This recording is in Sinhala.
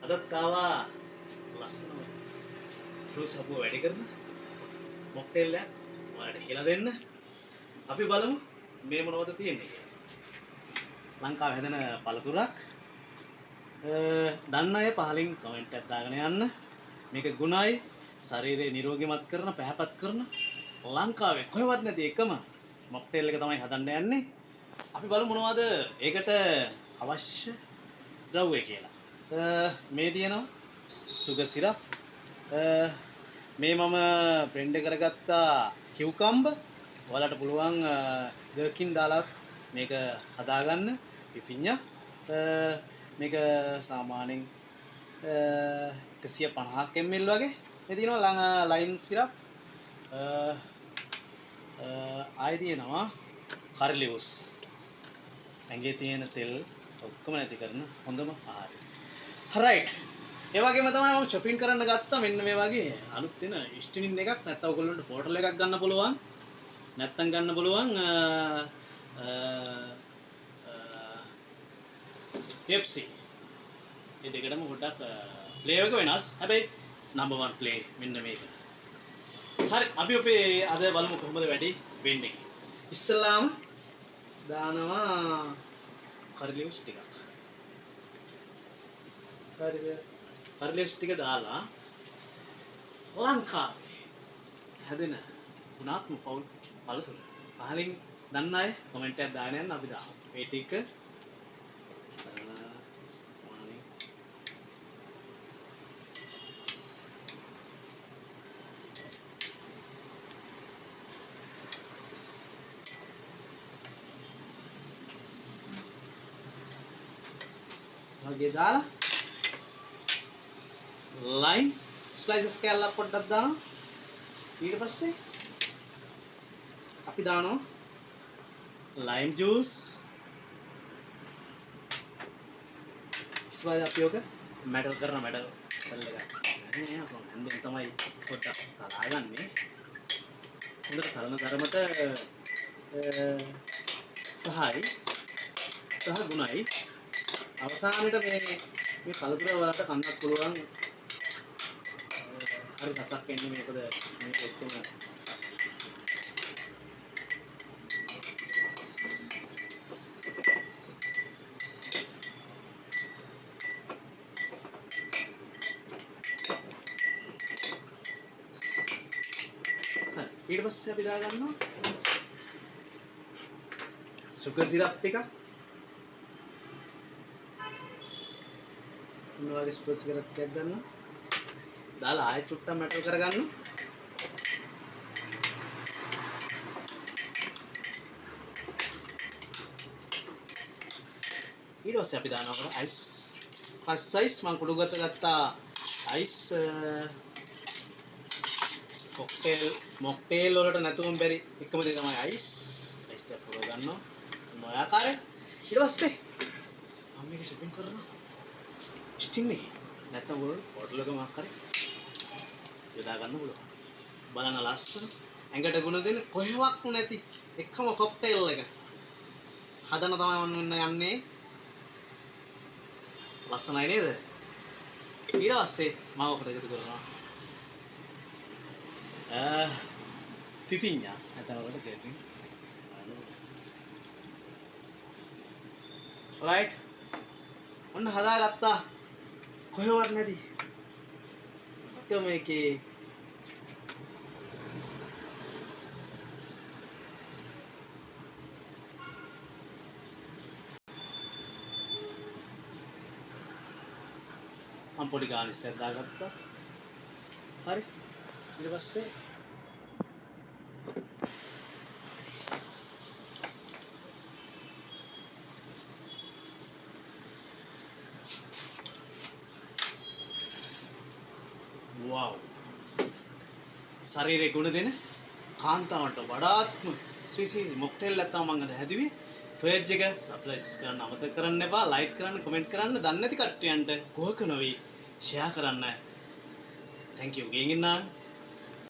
අදත් ආවා ලස්සනම රෝස් හබුව වැඩි කරන මොක්ටේල් එකක් ඔයාලට කියලා දෙන්න. අපි බලමු මේ මොනවද තියෙන්නේ කියලා. ලංකාවේ හැදෙන පළතුරක්. දන්න අය පහලින් කමෙන්ට් එකක් දාගෙන යන්න. මේක ගුණයි ශරීරය නිරෝගීමත් කරන පැහැපත් කරන ලංකාවේ කොහෙවත් නැති එකම මොක්ටේල් එක තමයි හදන්න යන්නේ. අපි බලමු මොනවද ඒකට අවශ්‍ය ද්‍රව්‍ය කියලා. මේ තියෙනවා සුගර් සිරප්. මේ මම බ්ලෙන්ඩ් කරගත්තා කියුකම්බර්. ඔයාලට පුළුවන් ගර්කින් දාලා මේක හදාගන්න. පිපිඤ්ඤා මේක සාමාන්‍යයෙන් 150ක් ml වගේ. මේ තියෙනවා ලයිම් සිරප්. ආයි තියෙනවා කරි ලිව්ස්. ඇඟේ තියෙන තෙල් ඔක්කොම නැති කරන හොඳම ආහාරය. රයිට්. ඒ වගේම තමයි මම shopping කරන්න ගත්තා මෙන්න මේ වගේ අලුත් වෙන ස්ටිනින් එකක්. නැත්නම් ඔයගොල්ලන්ට බෝටල් එකක් ගන්න පුළුවන්. නැත්නම් ගන්න පුළුවන් Pepsi. මේ දෙකටම පොඩ්ඩක් ෆ්ලේවර් එක වෙනස්. හැබැයි number 1 ෆ්ලේවර් මෙන්න මේක. හරි අපි අපේ අද බලමු කොහොමද වැඩි වෙන්නේ. ඉස්සලාම දානවා කරි ලිව්ස් ටිකක්. කරි ලිව්ස් ටික දාලා ලංකාවේ හැදෙන ගුණාත්මක පළතුරු පහලින් දන්න අය කමෙන්ට් එකක් දාගෙන යන්න අපි දාමු. මේ ටික වගේ දාලා ලයිම් ස්ලයිසස් කෑල්ලක් පොඩ්ඩක් දානවා. ඊට පස්සේ අපි දානවා ලයිම් ජූස්. ඉස්වාද අපි ඔක මැටල් කරන මැටල් සෙල් එක. නේ අපෝ හන්දෙන් තමයි පොඩ්ඩක් තලාගන්නේ. හොඳට තලන තරමට සහ ගුණයි. අවසානයේ මේ පළතුර වලට කන්නත් පුළුවන්. හරි රසක් එන්නේ මේකද මේක ඔක්කොම ඊට පස්සේ අපි දා ගන්නවා සුගර් සිරප් ටික. මොනවාගේ ස්පර්ශ කරක් ගන්නවා. දාලා ආයෙ චුට්ටක් මැටල් කරගන්න. ඊට පස්සේ අපි දානවා අයිස්. අයිස් මම කුඩුකට ගත්තා අයිස්. මොක්ටේල් වලට නැතුවම බැරි එකම දේ තමයි අයිස්. අයිස් ටික පුරව ගන්නවා. මොන ආකාරයෙන්. ඊට පස්සේ මම මේක shopping කරනවා. ස්ටින් එක. නැත්නම් ඔය බෝටල් එක මාක් කරේ යොදා ගන්න පුළුවන්. බලන්න ලස්සන ඇඟට ගුණ දෙන කොහෙවත් නැති එකම කොක්ටේල් එක හදන තමයි මම යන්නේ. ලස්සනයි නේද? ඊට පස්සේ මම ඔකට එකතු කරනවා පිපිඤ්ඤා. නැත්නම් ඔකට ගේපින්. රයිට්. ඔන්න හදාගත්තා. කොහෙවත් නැති එකම එකේ මම පොඩි ගානිස් එකක් දාගත්තා. හරි. ඊට පස්සේ wow ශරීරේ ගුණ දෙන කාන්තාවන්ට වඩාත්ම ස්විසි මොක්ටේල් එකක් තමයි මම අද හැදුවේ. පේජ් එක සබ්ස්ක්‍රයිබ් කරන්න අමතක කරන්න එපා. ලයික් කරන්න, කමෙන්ට් කරන්න, දන්නේ නැති කට්ටියන්ට කොහොක නොවි ෂෙයා කරන්න. thank you. ගෙන් ඉන්න